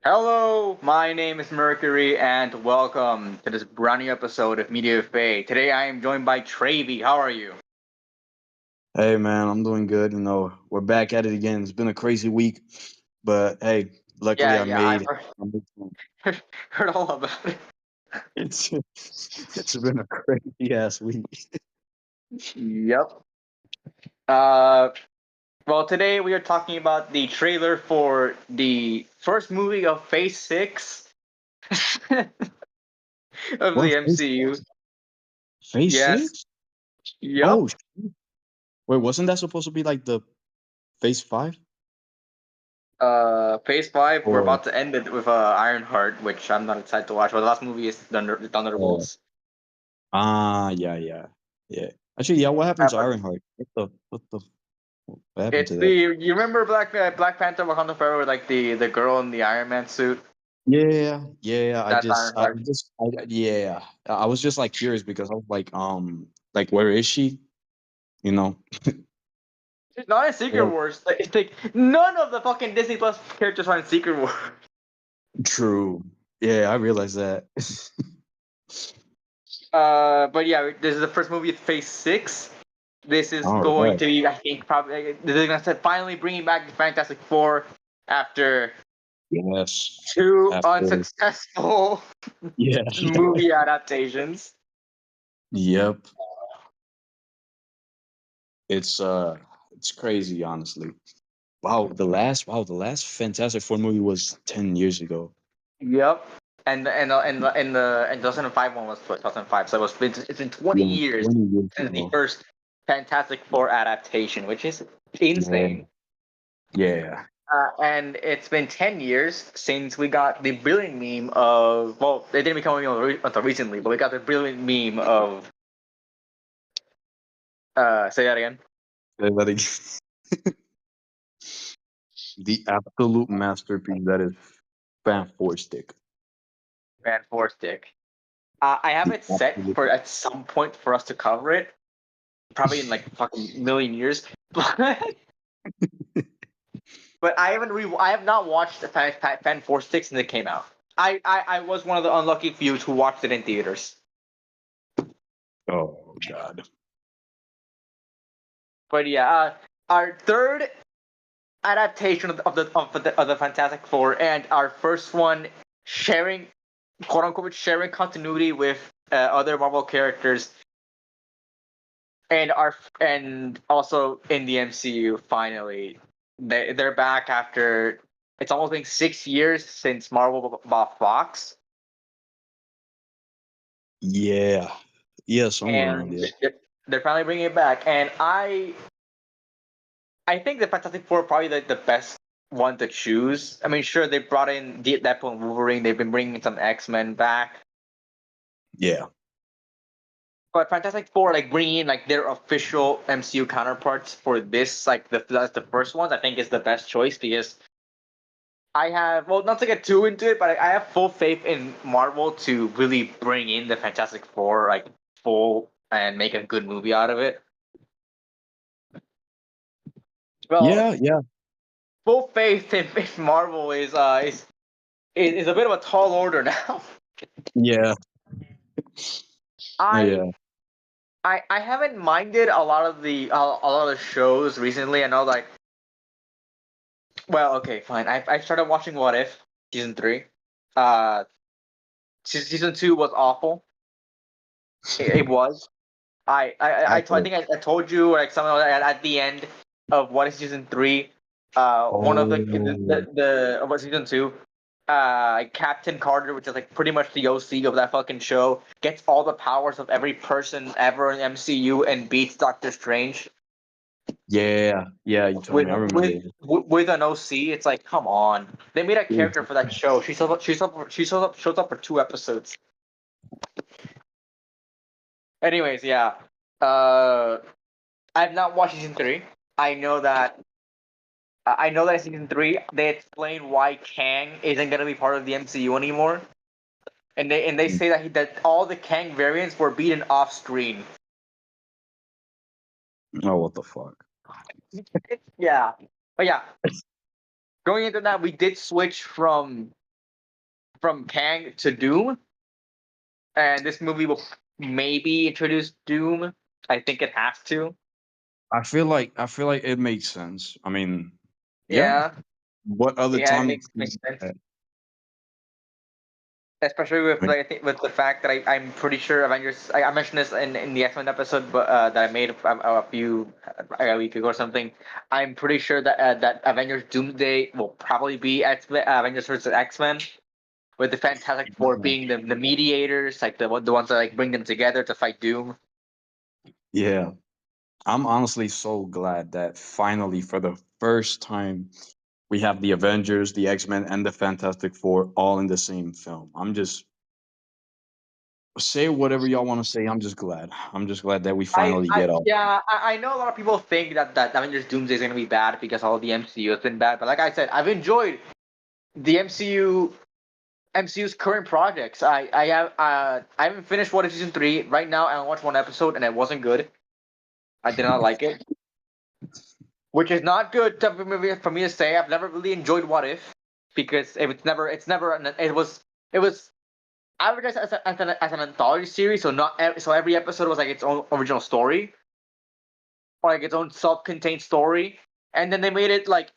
Hello, my name is Mercury, and welcome to this brand new episode of Media Faye. Today I am joined by Trxvy. How are you? Hey man, I'm doing good. We're back at it again. It's been a crazy week, but hey, luckily Yeah, I yeah, I've made. I made some- heard all about it. It's it's been a crazy ass week. Yep. Uh, well, today we are talking about the trailer for the first movie of Phase 6 of What the phase? MCU. Phase Yes. six? Yep. Oh, wait, wasn't that supposed to be like the phase five? Phase 5, we're Or about to end it with Ironheart, which I'm not excited to watch. But the last movie is oh, Thunderbolts. yeah, yeah, yeah. Actually, yeah. What happened to But Ironheart? What happened it's to the that? you remember Black Panther Wakanda Forever with like the girl in the Iron Man suit? Yeah, yeah. That's Ironheart. Yeah. I was just like curious because I was like, where is she? You know. She's not in Secret Wars. Like, it's like none of the fucking Disney Plus characters are in Secret Wars. True. Yeah, I realized that. But yeah, this is the first movie of Phase 6. This is All going right. to be, I think, probably they're gonna say finally bringing back the Fantastic Four after Yes. two After. unsuccessful Yeah. movie adaptations. Yep. It's it's crazy, honestly. Wow, the last Fantastic Four movie was 10 years ago. Yep. And 2005 one was 2005, so it's been 20 Yeah, years 20 years since the ago. first Fantastic Four adaptation, which is Yeah. insane. Yeah. And it's been 10 years since we got the brilliant meme of, well, it didn't become a meme until recently, but we got the brilliant meme of, say that again, But the absolute masterpiece that is Fan Four Stick. Fan Four Stick. I have The it set absolute for at some point for us to cover it, probably in like fucking million years. But I have not watched the Fan Four Stick since it came out. I was one of the unlucky few who watched it in theaters. Oh God. But yeah, our third adaptation of the Fantastic Four, and our first one sharing, quote unquote, sharing continuity with other Marvel characters, and also in the MCU. Finally, they're back after it's almost been 6 years since Marvel bought Fox, Yeah. Yeah, somewhere around and there. they're finally bringing it back. And I think the Fantastic Four are probably the best one to choose. I mean, sure, they brought in Deadpool and Wolverine. They've been bringing some X-Men back, Yeah. but Fantastic Four, like bringing in like their official MCU counterparts for this, like that's the first ones. I think is the best choice because I have, well, not to get too into it, but I have full faith in Marvel to really bring in the Fantastic Four like full and make a good movie out of it. Well, Yeah, yeah. full faith in Marvel is a bit of a tall order now. Yeah. I Yeah. I haven't minded a lot of the shows recently. I know, like, well, okay, fine. I started watching What If season 3. Uh, season 2 was awful. It was. I After. think I told you, like, something like that at the end of What If season 3. One of Oh. what season 2. Captain Carter, which is like pretty much the OC of that fucking show, gets all the powers of every person ever in MCU and beats Doctor Strange Yeah, yeah, you told with me. I remember. with an OC. It's like, come on. They made a character for that show. She shows up for 2 episodes. Anyways, yeah. Uh, I've not watched season 3. I know that. I know that in season 3 they explain why Kang isn't gonna be part of the MCU anymore, and they say that all the Kang variants were beaten off screen. Oh, what the fuck? Yeah, but yeah, going into that, we did switch from from Kang to Doom, and this movie will maybe introduce Doom. I think it has to. I feel like it makes sense. I mean, yeah. Yeah, What other yeah, it time? makes sense. Especially with I like, I think with the fact that I'm pretty sure Avengers. I mentioned this in the X-Men episode, but that I made a few a week ago or something. I'm pretty sure that that Avengers Doomsday will probably be Avengers versus X-Men, with the Fantastic Four being the mediators, like the ones that like bring them together to fight Doom. Yeah, I'm honestly so glad that finally, for the first time, we have the Avengers, the X-Men, and the Fantastic Four all in the same film. I'm just say whatever y'all want to say. I'm just glad. I'm just glad that we finally get all. I know a lot of people think that Avengers Doomsday is gonna be bad because all the MCU has been bad, but like I said, I've enjoyed the MCU's current projects. I haven't finished What If Season 3 right now. I watched one episode and it wasn't good. I did not like it, which is not good for me to say. I've never really enjoyed What If because it was advertised as an anthology series, so so every episode was like its own original story, or like its own self-contained story, and then they made it like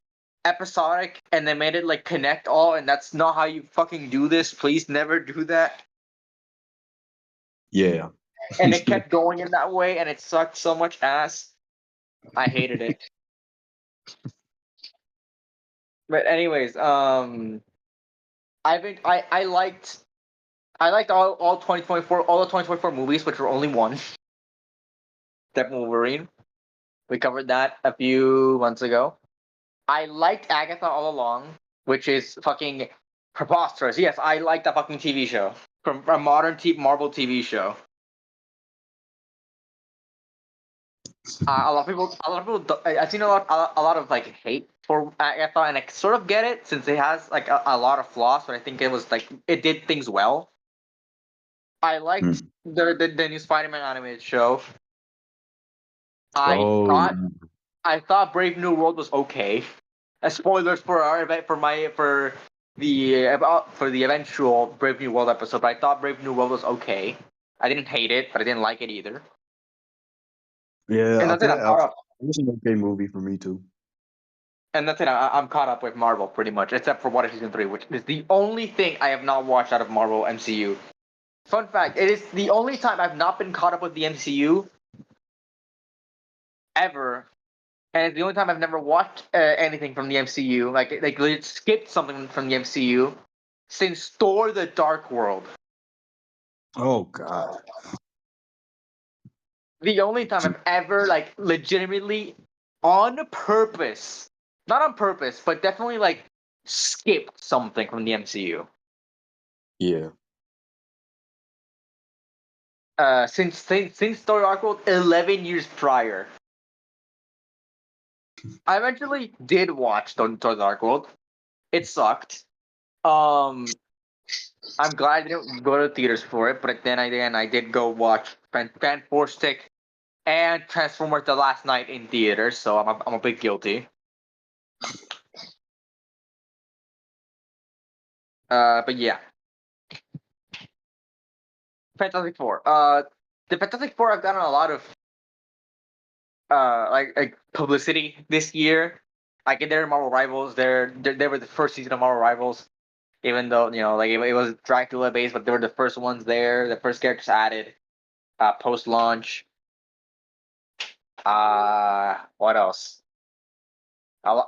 episodic, and they made it like connect all, and that's not how you fucking do this. Please never do that. Yeah. And it kept going in that way, and it sucked so much ass. I hated it. But anyways, I liked all 2024 all the 2024 movies, which were only one. Step Wolverine. We covered that a few months ago. I liked Agatha all along, which is fucking preposterous. Yes, I like that fucking TV show from a modern Marvel TV show. A lot of people. I've seen a lot of like hate for Agatha, and I sort of get it since it has like a lot of flaws. But I think it was like it did things well. I liked Hmm. the new Spider-Man animated show. I Oh, thought I thought Brave New World was okay. Spoilers for our event for the eventual Brave New World episode. But I thought Brave New World was okay. I didn't hate it, but I didn't like it either. yeah. And I that's it. feel I'm like caught up. it was an okay movie for me too. And that's it. I'm caught up with Marvel pretty much, except for What If Season 3, which is the only thing I have not watched out of Marvel MCU. Fun fact: it is the only time I've not been caught up with the MCU ever, and it's the only time I've never watched anything from the MCU. Like legit skipped something from the MCU since Thor: The Dark World. Oh God. The only time I've ever like legitimately on purpose, not on purpose, but definitely like skipped something from the MCU. Yeah. Since Thor: Dark World, 11 years prior. I eventually did watch Thor: Dark World. It sucked. Um, I'm glad I didn't go to theaters for it, but then I did go watch Fan Four Stick and Transformers the last night in theaters, so I'm a bit guilty. But yeah, Fantastic Four. The Fantastic Four have gotten a lot of like publicity this year. Like they're Marvel Rivals. They were the first season of Marvel Rivals, even though like it was Dracula based, but they were the first ones there, the first characters added post launch. What else? They were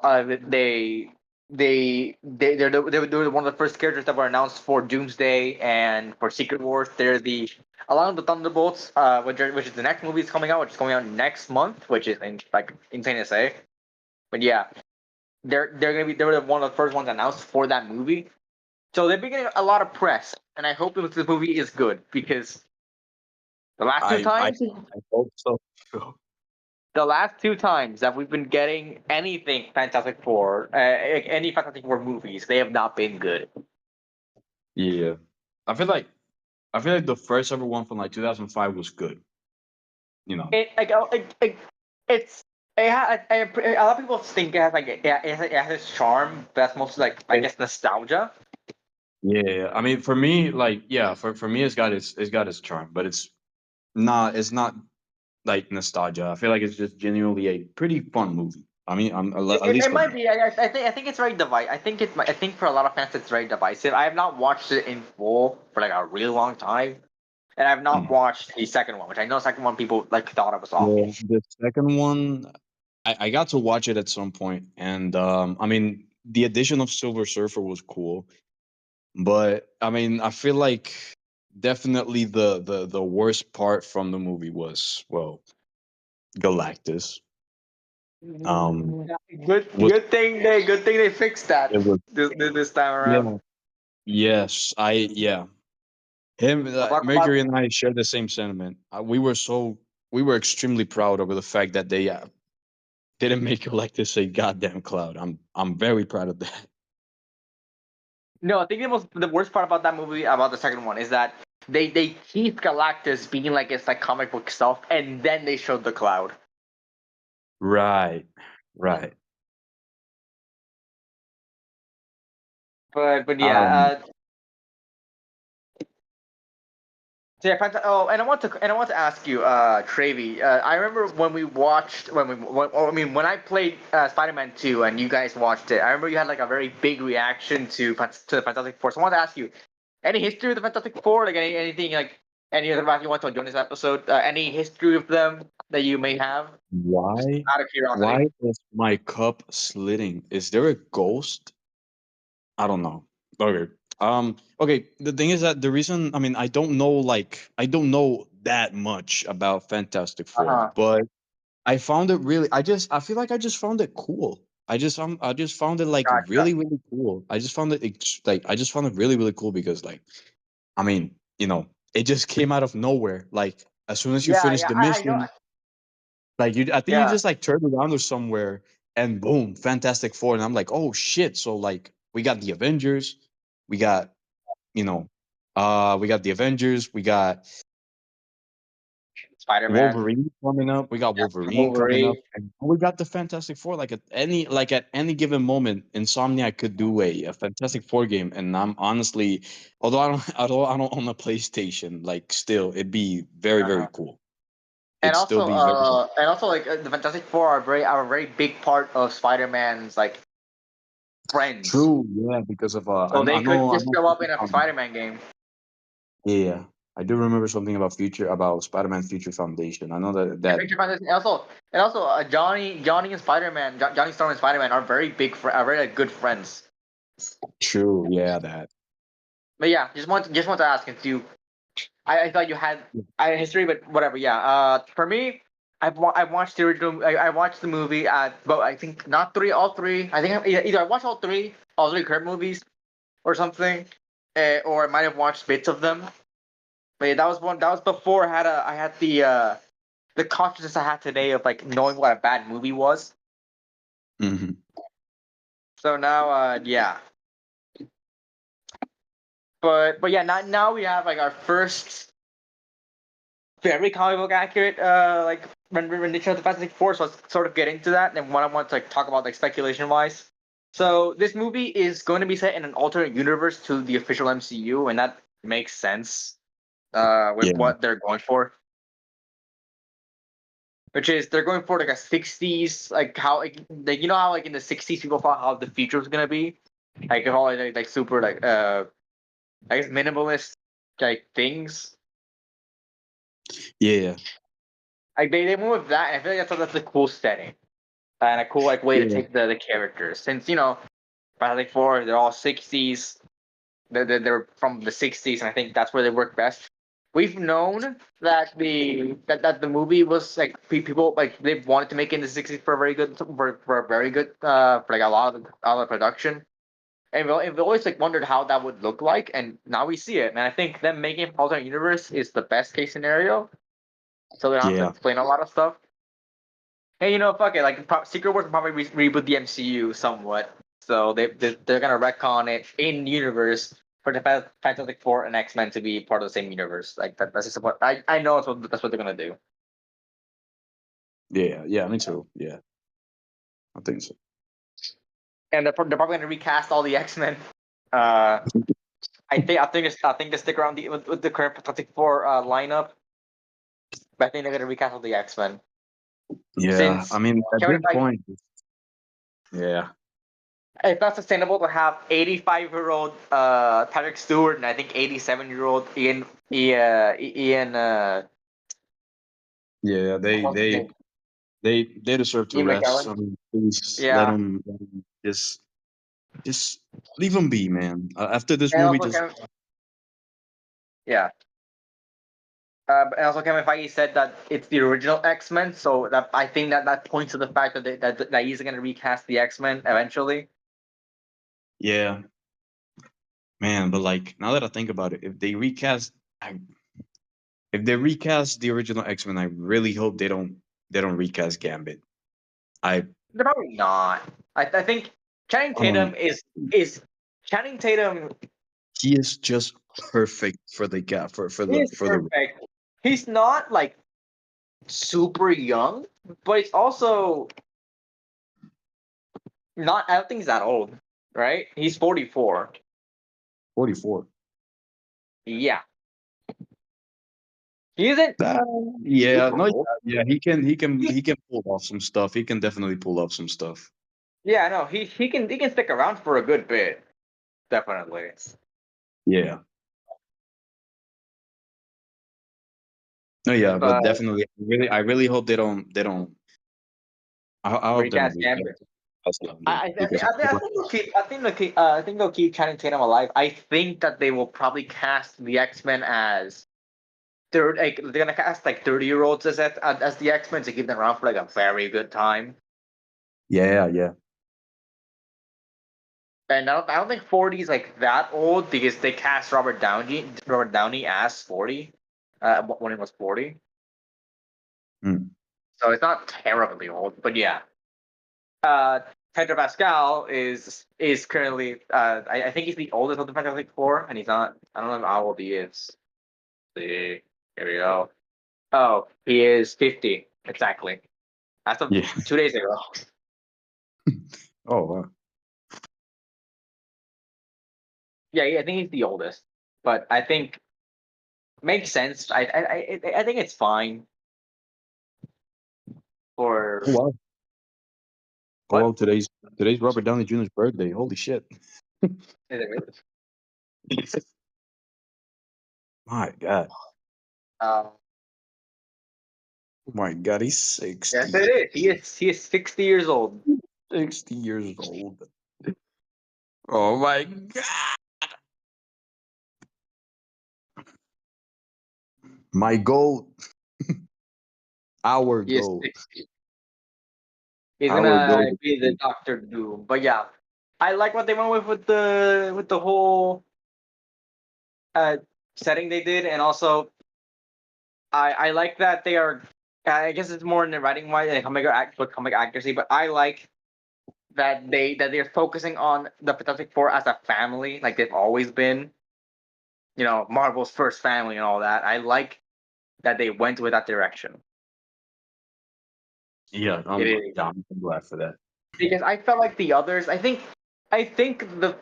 one of the first characters that were announced for Doomsday and for Secret Wars. They're the along with the Thunderbolts, which is the next movie is coming out, which is coming out next month, which is like insane to say. But yeah, they were one of the first ones announced for that movie. So they've been getting a lot of press, and I hope this movie is good because the last two I times hope so. the last two times that we've been getting anything Fantastic Four, any Fantastic Four movies, they have not been good. Yeah. I feel like the first ever one from like 2005 was good. You know. It's a lot of people think it has like it has its charm, but that's mostly like I guess nostalgia. Yeah, I mean, for me, like, yeah, for me, it's got its charm, but it's not like nostalgia. I feel like it's just genuinely a pretty fun movie. I mean, at It least for might me. be. I think it's very divisive. I think for a lot of fans it's very divisive. I have not watched it in full for like a really long time, and I've not Mm. watched the second one, which I know second one people like thought it was awful. Yeah, the second one, I got to watch it at some point, and I mean, the addition of Silver Surfer was cool, but I mean, I feel like definitely the worst part from the movie was, well, Galactus. Um, was Good thing they fixed that it was this time around. yeah. Yes, yeah. Him, We'll talk about Mercury and I share the same sentiment. We were extremely proud over the fact that they didn't make it like this a goddamn cloud. I'm very proud of that. no. I think the worst part about that movie about the second one is that they keep Galactus being like it's like comic book stuff, and then they showed the cloud. Right, right. But yeah, Um, so yeah, oh, and I want to ask you, Travy. I remember when we watched I mean when I played Spider-Man 2 and you guys watched it. I remember you had like a very big reaction to the Fantastic Four. So I want to ask you, any history of the Fantastic Four? Like anything like any other fact you want to join this episode? Any history of them that you may have? Just why, out of why curiosity. is my cup slitting? Is there a ghost? I don't know. Okay. Okay. The thing is that the reason, I mean, I don't know that much about Fantastic Uh Four, huh. but I found it really. I feel like I just found it cool. I just found it like Gotcha. really cool. I just found it like I just found it really cool because like I mean it just came out of nowhere. Like as soon as you Yeah, finish yeah. the I know. mission, like I think you Yeah. just like turned around or somewhere and boom, Fantastic Four, and I'm like, oh shit! So like we got the Avengers, we got you know, we got the Avengers, we got Spider-Man. Wolverine coming up. We got Yeah. Wolverine coming up, Wolverine. and we got the Fantastic Four. Like at any given moment, Insomniac could do a Fantastic Four game, and I'm honestly, although I don't own a PlayStation, like still, it'd be very Uh-huh. cool. It'd still be very. And also, like the Fantastic Four are a very big part of Spider-Man's like friends, True, yeah, because of so they could I just know show up in a Spider-Man game. yeah, I do remember something about Spider-Man Future Foundation. I know Yeah, that Picture Fantasy, and also Johnny and Spider-Man, Johnny Storm and Spider-Man are very are very like, good friends. true, yeah, that But yeah, just want to ask if you, I thought you had I history, but whatever. Yeah. For me, I've watched the original. I watched the movie. But I think not three, all three. I think either I watched all three current movies, or something, or I might have watched bits of them. But yeah, that was one. That was before I had the consciousness I had today of like knowing what a bad movie was. hmm So now, yeah. But yeah, now we have like our first very comic book accurate like rendition of the Fantastic Four. So let's sort of get into that and what I want to like talk about like speculation wise. So this movie is going to be set in an alternate universe to the official MCU, and that makes sense with yeah, what they're going for. Which is they're going for like a '60s, like how like you know how like in the '60s people thought how the future was gonna be, like all like super like I guess minimalist like things. yeah, Like they went with that, and I feel like that's a cool setting and a cool like way to yeah, take the characters. Since Fantastic Four, they're all '60s. They're from the '60s, and I think that's where they work best. We've known that that the movie was like people like they wanted to make it in the '60s for a very good for a very good for like a lot of production, and we've always like wondered how that would look like, and now we see it, and I think them making it alternate universe is the best case scenario, so they don't have to yeah. explain a lot of stuff. And fuck it, like Secret Wars will probably reboot the MCU somewhat, so they're gonna retcon it in universe for the Fantastic Four and X-Men to be part of the same universe. Like that's just what I know. That's what they're gonna do. Yeah, yeah, me too. Yeah, I think so. And they're probably gonna recast all the X-Men. Uh, I think they stick around with the current Fantastic Four lineup, but I think they're gonna recast the X Men Yeah, I since mean, at Kevin this Feige, point, yeah, it's not sustainable to have 85-year-old Patrick Stewart and I think 87-year-old Ian yeah, what's his name? they deserve to Ian rest. McKellen. I mean, please Yeah, let 'em just leave them be, man. After this and movie, also just Kevin, yeah. And also Kevin Feige said that it's the original X Men, so that I think that points to the fact that he's going to recast the X Men eventually. yeah, man. But like now that I think about it, if they recast the original X Men, I really hope they don't recast Gambit. I They're probably not. I think Channing um Tatum is Channing Tatum he is just perfect for the gap is for the perfect. He's not like super young, but he's also not. I don't think he's that old, right? He's 44. 44. Yeah, he isn't That, yeah, super no, old. yeah, he can pull off some stuff. He can definitely pull off some stuff. Yeah, no, he can stick around for a good bit, definitely. Yeah. No, yeah, but But definitely, I really hope I hope they don't recast recast Gambit. Gambit because I think they'll keep Channing Tatum alive. I think that they will probably cast the X Men as they're gonna cast like 30-year-olds as the X Men to keep them around for like a very good time. yeah, yeah, And I don't think 40 is like that old because they cast Robert Downey as 40, when he was 40. mm, So it's not terribly old, but yeah. Uh, Pedro Pascal is currently I think he's the oldest of the Fantastic Four, and he's not. I don't know how old he is. See, here we go. Oh, he is 50 exactly. As of yeah. 2 days ago. Oh, wow. Yeah, I think he's the oldest, but I think makes sense. I think it's fine for Oh, wow. Oh, what wow. Today's Robert Downey Jr.'s birthday. Holy shit! is it really? My God. Uh, Oh my God, he's yes, it is. He is 60 years old. 60 years old. Oh my God. My goal, our He is goal, 60. He's our gonna goal. be the Doctor Doom. But yeah, I like what they went with the whole uh setting they did, and also I like that they are. I guess it's more in the writing wise and comic accuracy, but I like that they're focusing on the Fantastic Four as a family, like they've always been. Marvel's first family and all that. I like that they went with that direction. Yeah, It is I'm glad for that. because I felt like the others. I think the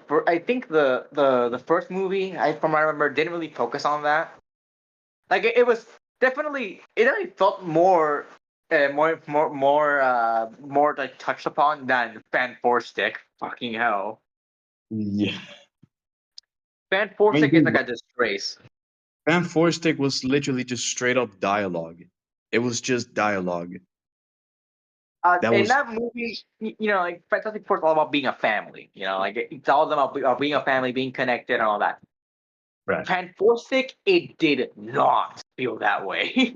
first movie, from what I remember, didn't really focus on that. Like it was definitely it definitely felt more like touched upon than Fan Four Stick. Fucking hell, Yeah. Fan Four I mean, Stick is dude, like a disgrace. Fan Four Stick was literally just straight up dialogue. It was just dialogue. That In was that movie, like Fantastic Four is all about being a family. Like it's all about being a family, being connected, and all that. right. Fan Four Stick, it did not feel that way.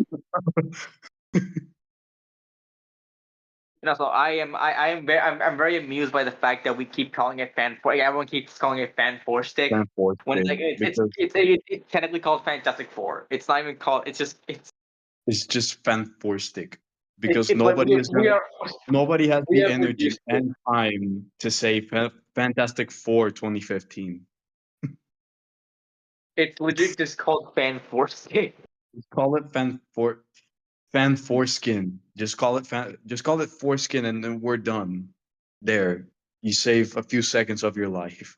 So I'm very amused by the fact that we keep calling it Fan Four. Everyone keeps calling it Fan Four Stick Fan Four when it's Stick like because it's technically called Fantastic Four. It's not even called. It's just it's just Fan Four Stick because but nobody has we the are energy reduced it. and time to say Fantastic Four 2015. It's legit just called Fan Four Stick. Just call it Fan Foreskin. Just call it Foreskin, and then we're done. There, you save a few seconds of your life.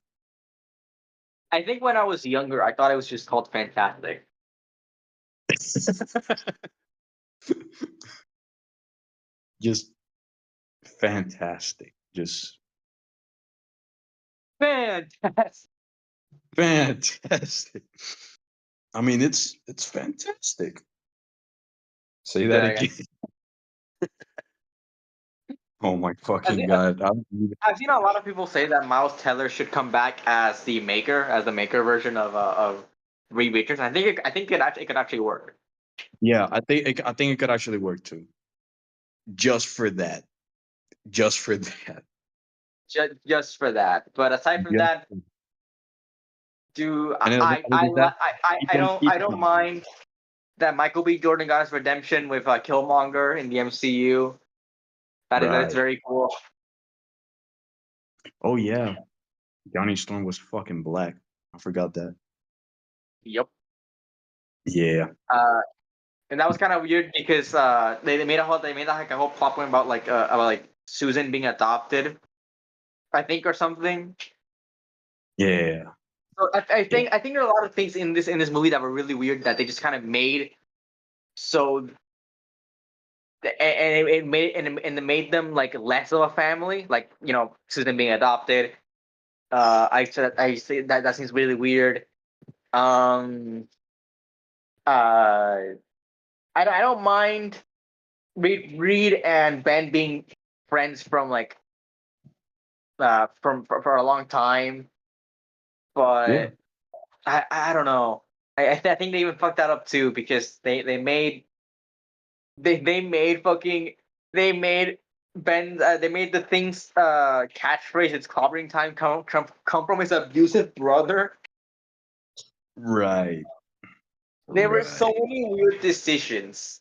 I think when I was younger, I thought it was just called Fantastic. Just fantastic. Just Fantastic. fantastic. I mean, it's fantastic. Say that Yeah, yeah. again. Oh my I fucking think, god. I've seen a lot of people say that Miles Teller should come back as the maker version of Reed Richards. I think it could actually work. Yeah, I think it could actually work too. Just for that. Just for that. Just for that. But aside from Yeah. that, do And other than that, keep on I keeping don't on. mind that Michael B. Jordan got his redemption with Killmonger in the MCU. That is Right. very cool. Oh yeah. Johnny Storm was fucking black. I forgot that. Yep. Yeah. Uh, and that was kind of weird because they made like a whole plot point about like Susan being adopted, I think, or something. Yeah. So Yeah. I think there are a lot of things in this movie that were really weird that they just kind of made so and it made them like less of a family, like Susan being adopted. I say that seems really weird. Um, uh, I don't mind Reed and Ben being friends from like for a long time, Yeah. but I don't know. I think they even fucked that up too because they made fucking they made Ben they made the things catchphrase it's clobbering time come from his abusive brother. Right. There were so Right. many weird decisions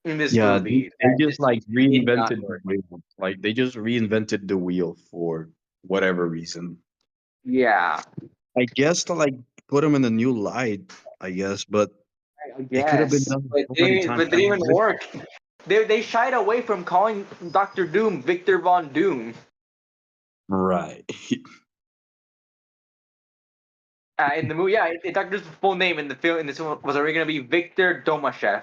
in this Yeah, movie they that just just like did not reinvented the work. wheel. Like they just reinvented the wheel for whatever reason. Yeah, I guess to like put him in a new light, I guess, but I it could have been guess, done so many times. but it didn't even work. They shied away from calling Doctor Doom Victor Von Doom. Right. In the movie, yeah, Doctor's full name in the film in this one was originally going to be Victor Domashev,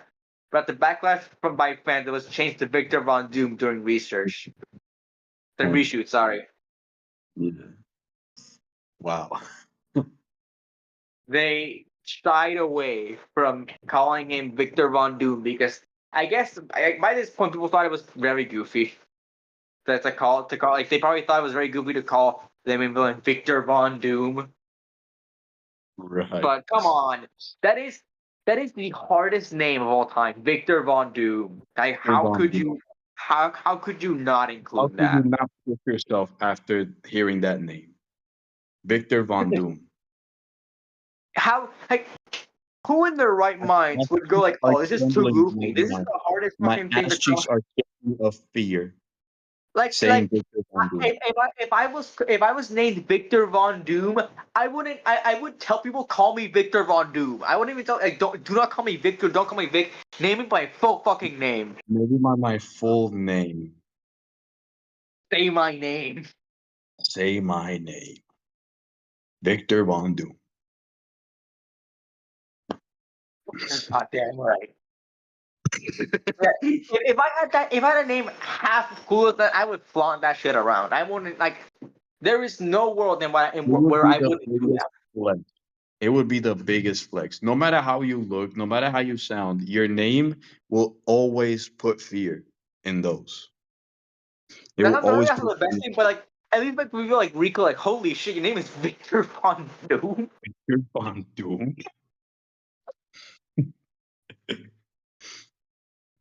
but the backlash from by fans it was changed to Victor Von Doom during research. The Oh, reshoot, sorry. yeah. Wow. They shied away from calling him Victor Von Doom because I guess by this point people thought it was very goofy. That's a call to call like they probably thought it was very goofy to call the main villain Victor Von Doom. Right. But come on, that is that is the hardest name of all time, Victor Von Doom. Like, how could you not How include could you that? not put yourself after hearing that name? Victor Von Doom. How like who in their right My minds would go feet like, are oh, this is too trembling goofy. right This is now. the hardest My fucking thing ass to call. cheeks are shaking of fear saying Like Victor Von Doom. if I was named Victor Von Doom, I would tell people call me Victor Von Doom. I wouldn't even tell like do not call me Victor, don't call me Vic. Name me by full fucking name. Maybe my full name. Say my name. Say my name. Victor Von Doom. You're goddamn right. Yeah, if I had a name half cool as that, I would flaunt that shit around. I wouldn't like. There is no world It would where be I the wouldn't do biggest that. flex. It would be the biggest flex. No matter how you look, no matter how you sound, your name will always put fear in those. It will That's not really always also put the best fear thing, but like at least like people like Rico, like holy shit, your name is Victor Von Doom. in Von Doom.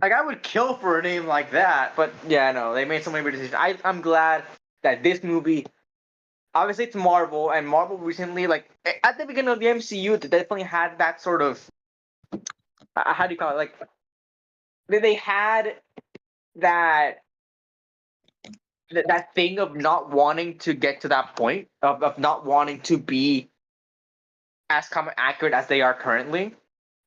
Like I would kill for a name like that, but yeah, no, they made so many weird decisions. I'm glad that this movie, obviously it's Marvel, and Marvel recently, like at the beginning of the MCU, they definitely had that sort of how do you call it? Like they had that that thing of not wanting to get to that point of not wanting to be as comic accurate as they are currently.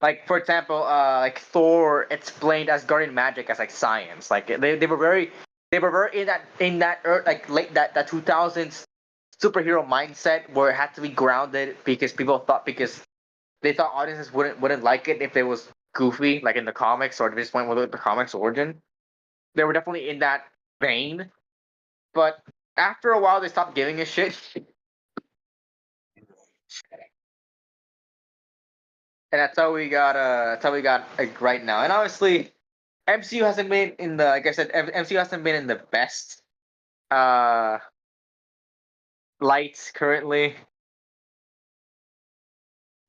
Like for example, like Thor explained as guardian magic as like science. Like they were very in that like late that 2000s superhero mindset where it had to be grounded because because they thought audiences wouldn't like it if it was goofy like in the comics or they just went with the comics origin. They were definitely in that vein, but after a while they stopped giving a shit, and that's how we got like right now. And obviously, MCU hasn't been in the like I said, MCU hasn't been in the best uh lights currently.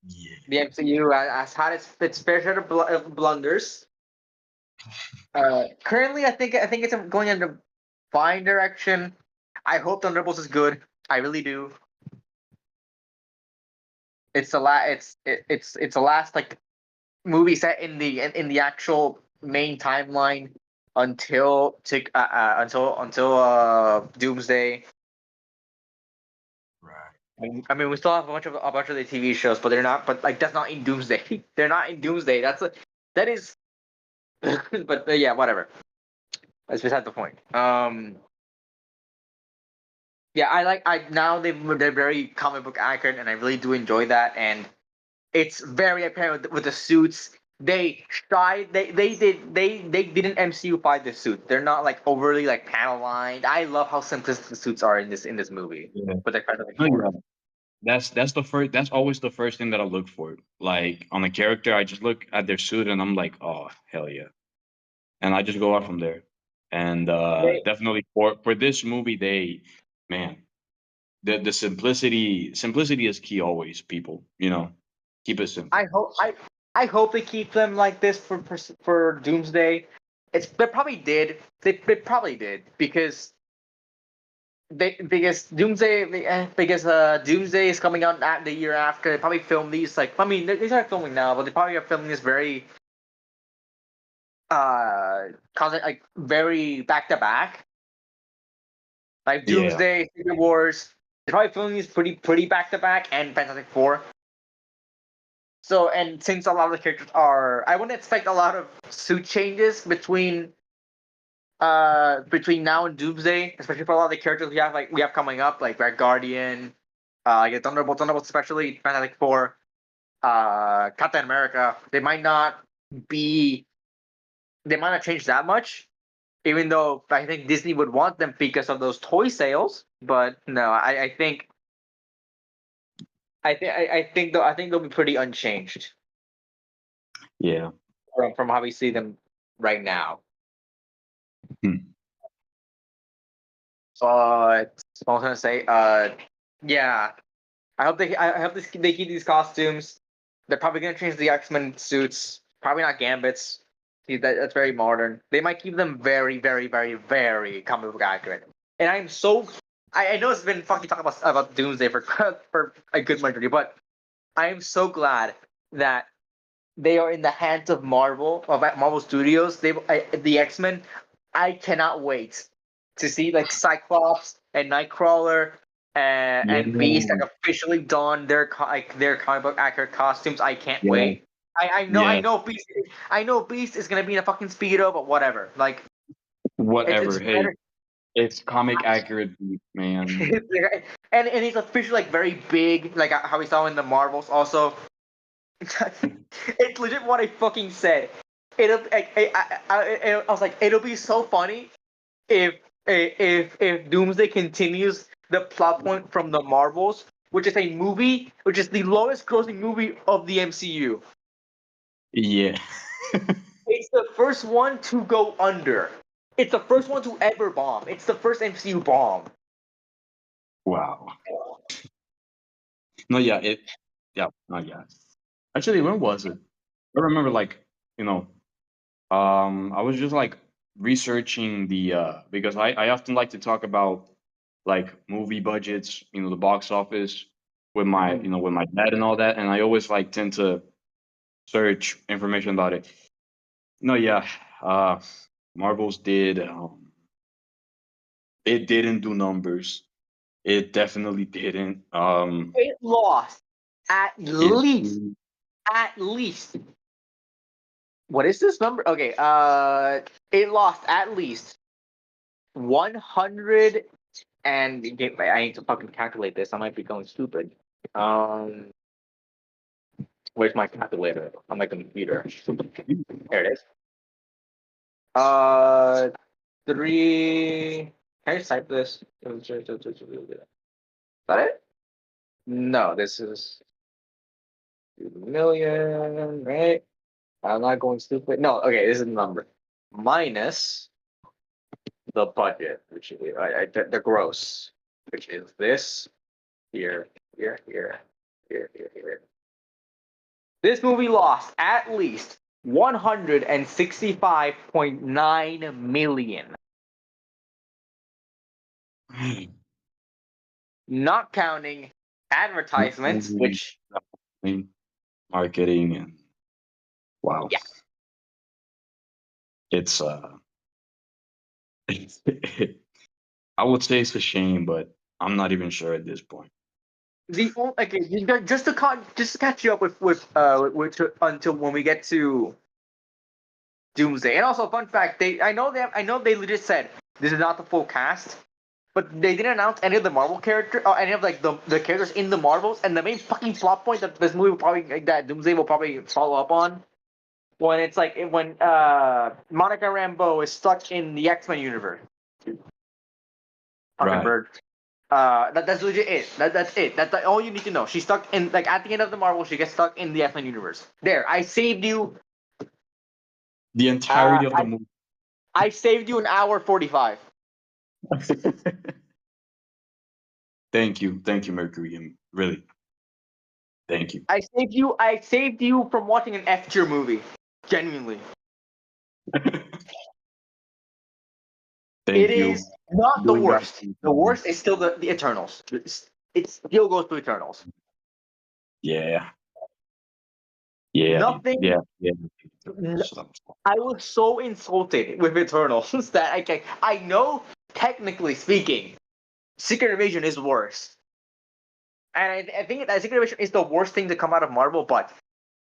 Yeah. The MCU has had its fair share of blunders. Currently, I think it's going in a fine direction. I hope Thunderbolts is good. I really do. It's the it's the last like movie set in the actual main timeline until Doomsday. Right. I mean, we still have a bunch of the TV shows, but they're not. But like, that's not in Doomsday. They're not in Doomsday. That is. But yeah, whatever. That's beside the point. Yeah, I now they're very comic book accurate, and I really do enjoy that. And it's very apparent with the suits. They didn't MCU-fy the suit. They're not like overly like panel lined. I love how simplistic the suits are in this movie. Yeah. But they're kind of like No, four. yeah. That's the first. That's always the first thing that I look for. Like on a character, I just look at their suit and I'm like, oh hell yeah, and I just go out from there. And They, definitely for this movie, man, the simplicity is key always. People, keep it simple. I hope I hope they keep them like this for Doomsday. They probably did. They probably did because Doomsday is coming out the year after. They probably filmed these like I mean they start filming now, but they probably are filming this very content like very back to back. Like Yeah, Doomsday, Secret Wars. They're probably filming these pretty back to back and Fantastic Four. So and since a lot of the characters are I wouldn't expect a lot of suit changes between now and Doomsday, especially for a lot of the characters we have coming up, like Red Guardian, like Thunderbolts especially, Fantastic Four, Captain America. Be they might not change that much, even though I think Disney would want them because of those toy sales. But no, I think they'll be pretty unchanged yeah. from how we see them right now. Hmm. What I was gonna say, yeah, I hope they keep these costumes. They're probably gonna change the X-Men suits. Probably not Gambit's. See, that's very modern. They might keep them very, very, very, very comic book accurate. And I'm so I know it's been fucking talking about Doomsday for for a good majority, but I am so glad that they are in the hands of Marvel Studios. The X-Men. I cannot wait to see like Cyclops and Nightcrawler Yeah, and Beast like officially don their comic book accurate costumes. I can't yeah, wait. yeah. I know Beast is gonna be in a fucking speedo, but whatever. Like it's Whatever. Hey, better. it's comic accurate, man. And he's officially like very big, like how we saw in the Marvels. Also, it's legit what I fucking said. I was like, it'll be so funny if if Doomsday continues the plot point from the Marvels, which is the lowest grossing movie of the MCU. Yeah. It's the first one to go under. It's the first one to ever bomb. It's the first MCU bomb. Wow. No, yeah, yeah, no, yeah. Actually, when was it? I remember, like, you know, I was just like researching because I often like to talk about like movie budgets, the box office with my, Mhm. with my dad and all that, and I always like tend to search information about it. No, yeah, uh, Marvels did, it didn't do numbers. It definitely didn't. It lost It, at least. What is this number? Okay, it lost at least 100. And I need to fucking calculate this. I might be going stupid. Um, where's my calculator on my computer? Here it is. Uh, three. Can I just type this? Is that it? No, this is 2 million, right? I'm not going stupid. No, okay, this is the number. Minus the budget, which is the gross, which is this here, here, here, here, here, here. This movie lost at least 165.9 million, not counting advertisements, which Marketing and wow, yeah, it's I would say it's a shame, but I'm not even sure at this point. the only okay, just to catch you up with until when we get to Doomsday. And also, fun fact: I know they legit said this is not the full cast, but they didn't announce any of the Marvel character, or any of like the characters in the Marvels. And the main fucking plot point that this movie will probably like, that Doomsday will probably follow up on when it's like when Monica Rambeau is stuck in the X-Men universe. Fucking Right. bird. That's legit it. That's it. That's all you need to know. She's stuck in like at the end of the Marvel. She gets stuck in the X-Men universe. There, I saved you. The entirety of the I movie. I saved you an hour 45. Thank you, Mercury, and really, thank you. I saved you from watching an F tier movie. Genuinely. It Thank you. is not the Doing that. worst. The worst is still the Eternals. It still goes to Eternals. Yeah, yeah, Nothing. yeah, yeah. n- I was so insulted with Eternals that I know technically speaking, Secret Invasion is worse, and I think that Secret Invasion is the worst thing to come out of Marvel. But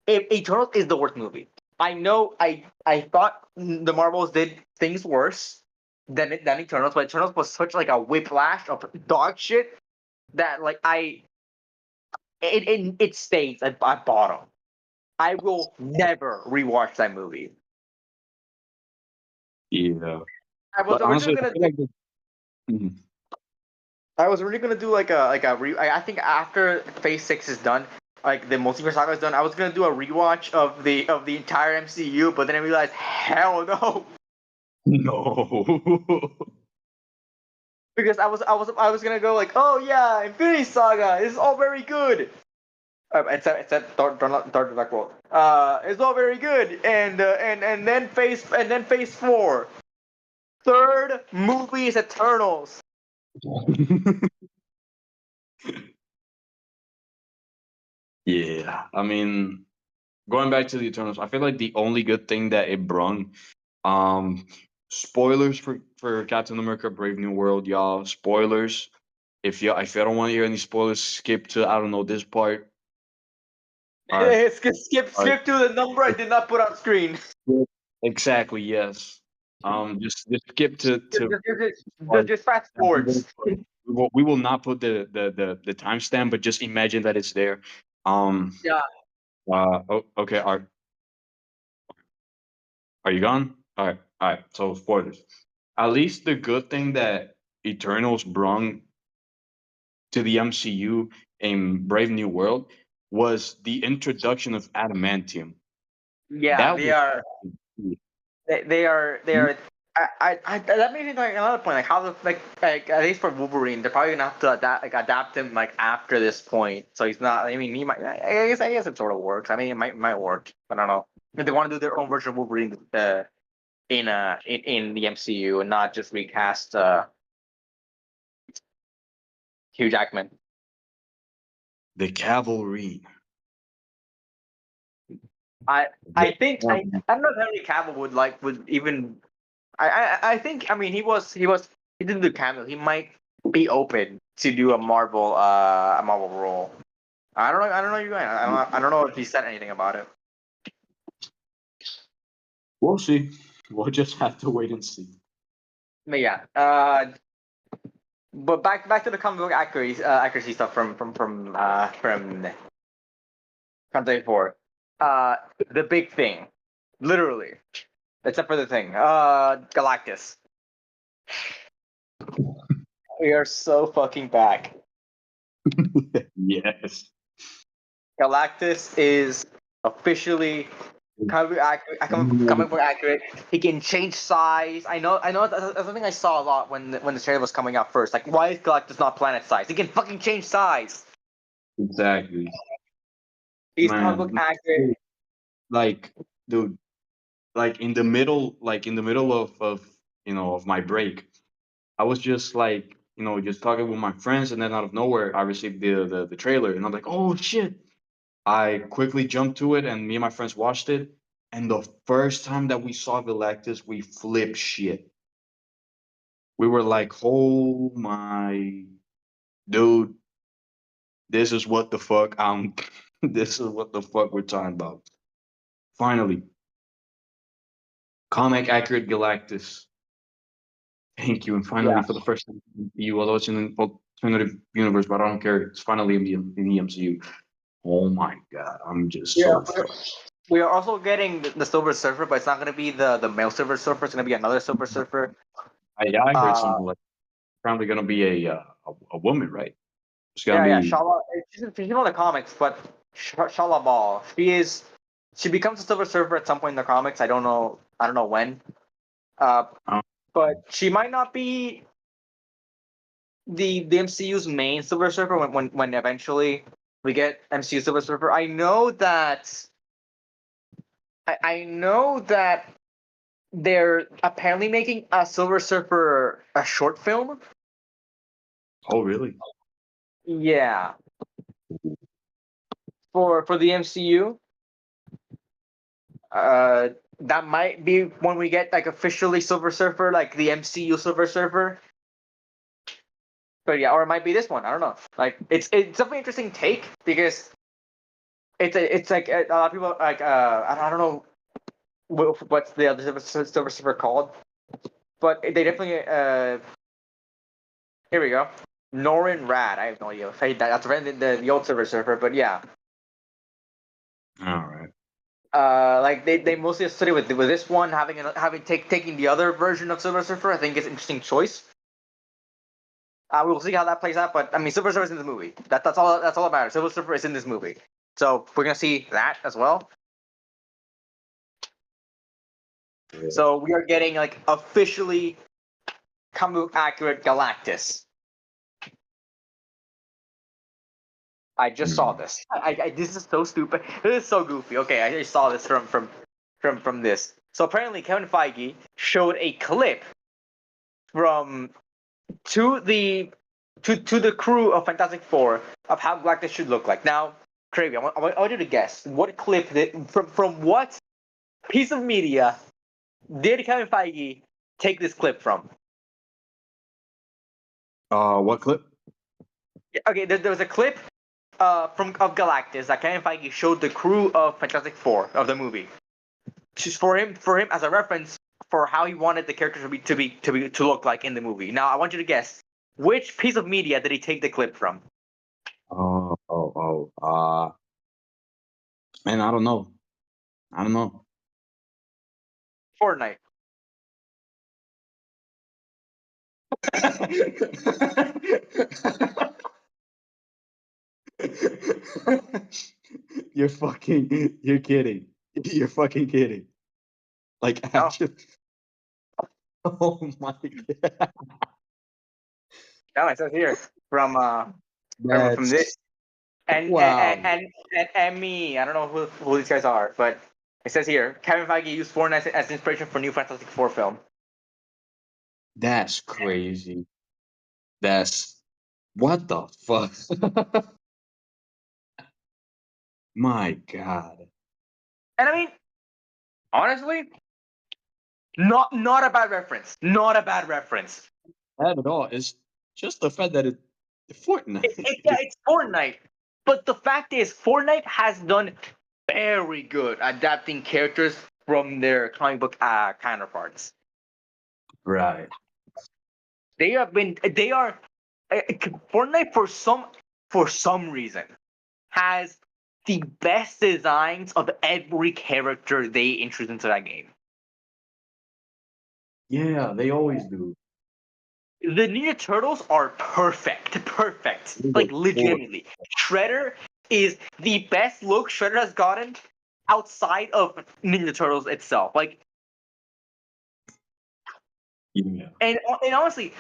if Eternals is the worst movie, I know I thought the Marvels did things worse than Eternals, but Eternals was such like a whiplash of dog shit that like it stays at bottom. I will never rewatch that movie. Yeah, I was but originally honestly, I gonna feel do. like mhm. I was really gonna do I think after Phase 6 is done, like the Multiverse Saga is done, I was gonna do a rewatch of the entire MCU, but then I realized, hell no, No. because I was gonna go like, oh yeah, Infinity Saga is all very good. It's Dark World. It's all very good, and then Phase 4. Third movie is Eternals. Yeah, I mean, going back to the Eternals, I feel like the only good thing that it brung, um, spoilers for Captain America: Brave New World, y'all. Spoilers. If you don't want to hear any spoilers, skip to I don't know this part. All right, all right. Skip to the number I did not put on screen. Exactly. Yes. Just skip to part. Just fast forwards. We will not put the timestamp, but just imagine that it's there. Um. Yeah. Okay. Are you gone? All right. All right. So spoilers. At least the good thing that Eternals brung to the MCU in Brave New World was the introduction of adamantium. Yeah, That they was are. They are. That made me think like another point, like how like at least for Wolverine, they're probably gonna have to adapt him like after this point. So he's not. I mean, he might. I guess it sort of works. I mean, it might work. But I don't know if they want to do their own version of Wolverine in the MCU and not just recast Hugh Jackman. the cavalry. I The I don't know if Henry Cavill would even I think I mean he didn't do cameo. He might be open to do a Marvel role. I don't know you guys. I don't know if he said anything about it. We'll see. We'll just have to wait and see. But yeah, But back to the comic book accuracy stuff from Fantasy Four. The big thing, literally, except for the thing, Galactus. We are so fucking back. Yes. Galactus is officially comic book accurate. He can change size. I know. That's something I saw a lot when the trailer was coming out first. Like, why is Galactus not planet size? He can fucking change size. Exactly. He's comic book Man, accurate. like, dude, like in the middle of of my break, I was just like, just talking with my friends, and then out of nowhere, I received the trailer, and I'm like, oh shit! I quickly jumped to it, and me and my friends watched it. And the first time that we saw Galactus, we flipped shit. We were like, oh my dude, this is what the fuck this is what the fuck we're talking about. Finally, comic accurate Galactus. Thank you. And finally, Yeah. for the first time, you, although it's in an alternative universe, but I don't care. It's finally in the MCU. Oh my god, I'm just Yeah. so fucked. We are also getting the Silver Surfer, but it's not going to be the male Silver Surfer. It's going to be another Silver Surfer. I heard Uh, something like probably gonna be a woman, right? It's gonna yeah, be. Shala. She's in the comics, but Shala Ball. She becomes a Silver Surfer at some point in the comics. I don't know when. Uh, Uh, but she might not be the MCU's main Silver Surfer when eventually we get MCU Silver Surfer. I know that they're apparently making a Silver Surfer a short film. oh really? Yeah, for the MCU. Uh, that might be when we get like officially Silver Surfer, like the MCU Silver Surfer. But yeah, or it might be this one. I don't know. Like it's definitely an interesting take because it's like a lot of people like I don't know what's the other Silver Surfer called, but they definitely here we go. Norrin Rad. I have no idea. That's the old Silver Surfer, but yeah. All right. Like they mostly associated with this one taking the other version of Silver Surfer. I think it's an interesting choice. We'll see how that plays out, but I mean, Silver Surfer is in the movie. That's all that matters. Silver Surfer is in this movie, so we're gonna see that as well. Yeah. So we are getting like officially comic book accurate Galactus. I just saw Hmm. this. This is so stupid. This is so goofy. Okay, I just saw this from this. So apparently, Kevin Feige showed a clip from to the to the crew of Fantastic Four of how Galactus should look like. Now, Cravey, I want you to guess what clip from what piece of media did Kevin Feige take this clip from? What clip? Okay, there was a clip from of Galactus that Kevin Feige showed the crew of Fantastic Four of the movie. Just for him as a reference for how he wanted the characters to look like in the movie. Now I want you to guess which piece of media did he take the clip from? Man, I don't know. I don't know. Fortnite. You're kidding. You're fucking kidding. Like, No, actually, oh my god. no, it says here from from That's this wow. and Emmy. I don't know who these guys are, but it says here Kevin Feige used Fortnite as inspiration for new Fantastic Four film. That's crazy. That's what the fuck? My God. And I mean, honestly, not a bad reference. Not a bad reference. Not at all. It's just the fact that Fortnite. Yeah, it's Fortnite. But the fact is, Fortnite has done very good adapting characters from their comic book counterparts. Right. They are Fortnite for some reason has the best designs of every character they introduced into that game. Yeah, they always do. The Ninja Turtles are perfect, Ninja like Four. legitimately. Shredder is the best look Shredder has gotten outside of Ninja Turtles itself. Like, Yeah. and honestly,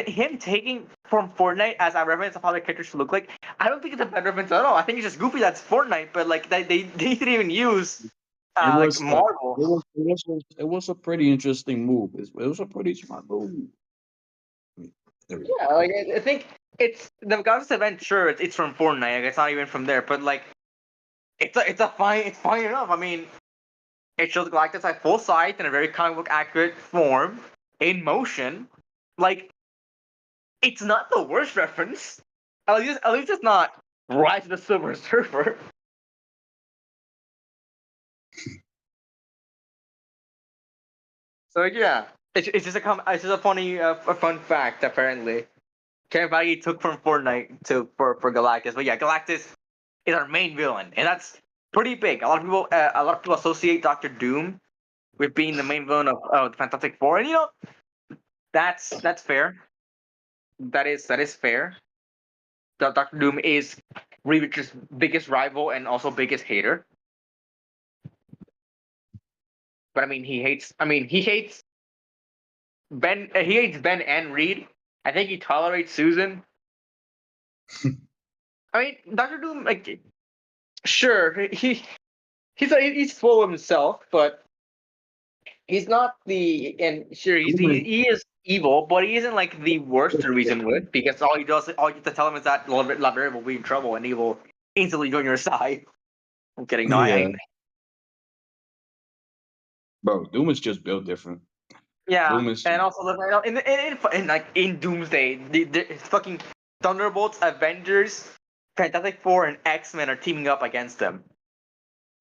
him taking from Fortnite as a reference of how the characters should look like, I don't think it's a bad reference at all. I think it's just goofy that's Fortnite, but like they didn't even use It like was Marvel. it was a pretty interesting move. It was a pretty smart move. There we go. Yeah, like I think it's the Goddess event. Sure, it's from Fortnite. Like, it's not even from there, but like it's fine enough. I mean, it shows Galactus at full sight in a very comic book accurate form in motion. Like, it's not the worst reference. At least it's not Rise of the Silver Surfer. So yeah, it's just it's just a funny a fun fact apparently. Kevin Feige took from Fortnite for Galactus, but yeah, Galactus is our main villain, and that's pretty big. A lot of people associate Doctor Doom with being the main villain of the Fantastic Four, and that's fair. That is fair. Doctor Doom is Reacher's biggest rival and also biggest hater. But I mean, he hates. I mean, he hates Ben. He hates Ben and Reed. I think he tolerates Susan. I mean, Doctor Doom, like, sure, he's full of himself, but he's not the and sure he is evil, but he isn't like the worst to reason with because all you have to tell him is that Librarian will be in trouble and he will instantly join your side. I'm kidding. No, Yeah, bro. Doom is just built different. yeah, Doom is and also in like in Doomsday, the fucking Thunderbolts, Avengers, Fantastic Four, and X-Men are teaming up against them,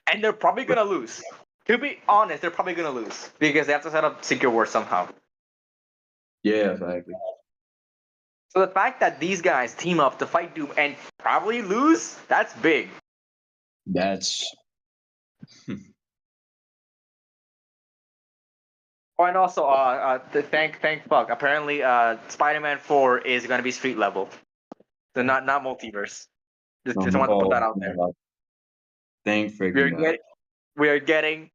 and they're probably gonna lose. To be honest, they're probably gonna lose because they have to set up Secret War somehow. yeah, exactly. So the fact that these guys team up to fight Doom and probably lose, that's big. That's Oh, and also, thank fuck. Apparently, Spider-Man 4 is gonna be street level, so not multiverse. Just want to put that oh out my there. god. Thank We are freaking god. getting we are getting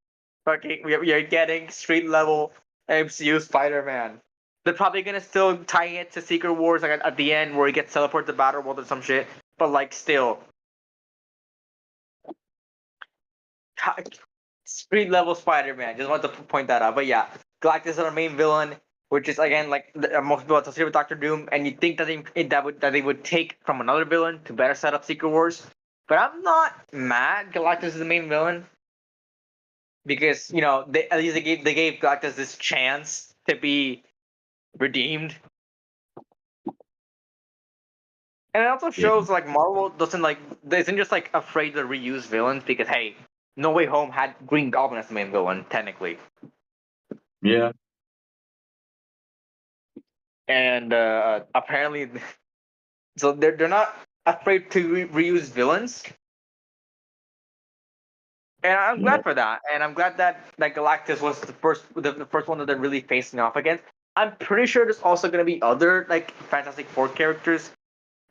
we are getting street level MCU Spider-Man. They're probably gonna still tie it to Secret Wars like at the end where he gets teleported to Battle World or some shit. But like still, street level Spider-Man. Just wanted to point that out. But yeah, Galactus is our main villain, which is again like most people associate with Doctor Doom, and you think that they would take from another villain to better set up Secret Wars. But I'm not mad. Galactus is the main villain because they at least they gave Galactus this chance to be redeemed, and it also Yeah, shows like Marvel doesn't like isn't just like afraid to reuse villains because hey, No Way Home had Green Goblin as the main villain technically. yeah, And apparently, so they're not afraid to reuse villains, and I'm yeah, glad for that. And I'm glad that Galactus was the first one that they're really facing off against. I'm pretty sure there's also gonna be other like Fantastic Four characters